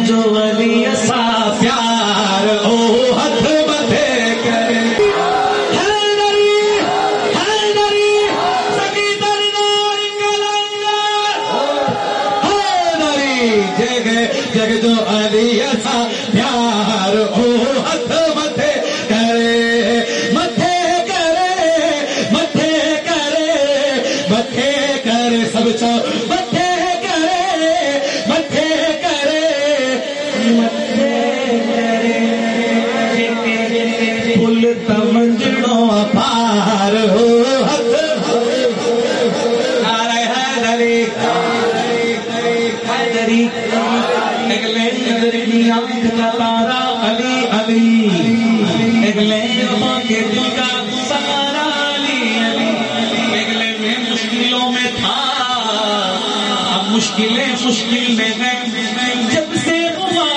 جو علی سا پیار او ہاتھ بدھے کرے جگ جو علی سا پیار او ہاتھ متھے کرے متھے کرے متھے کرے متھے کرے سب چو متھے کرے متھے کرے متھے کرے پل تمجڑو پار ہو ہاتھ نعرہ حیدری حیدری اگلے نظری آنکھ کا تارا علی علی اگلے کے دل کا سہارا علی علی اگلے میں مشکلوں میں تھا اب مشکلیں مشکل میں گئے جب سے ہوا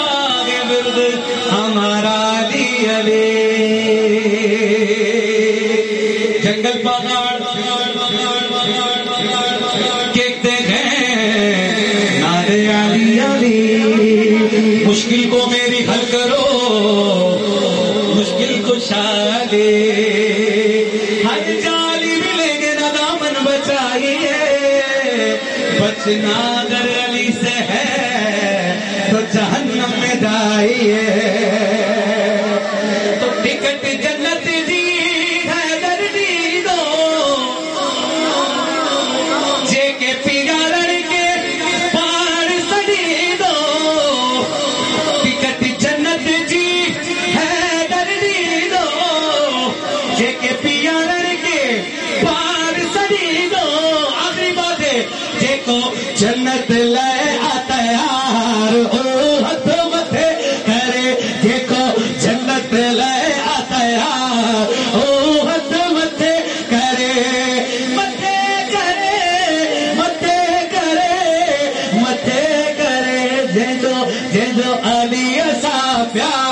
گے ورد ہمارا علی علی جنگل پہاڑ کہتے ہیں نعرے علی علی مشکل کو میری حل کرو مشکل کو شادی ہر جالی ملیں گے نہ دامن بچائیے بچنا اگر علی سے ہے تو جہنم میں جائیے تو ٹکٹ جنت دی حیدر دی دو جے کے پیگا لڑ کے پار سڑی دو ٹکٹ جنت جی حیدر دی دو جے کے پیا لڑ کے پار سڑی دو آخری بات ہے جے کو جنت لے آتا یار او ہاتھ متھے کرے جے کو جنت لے آتا یار او ہاتھ متھے کرے متھے کرے متھے کرے متھے کرے جے جو علی سا پیار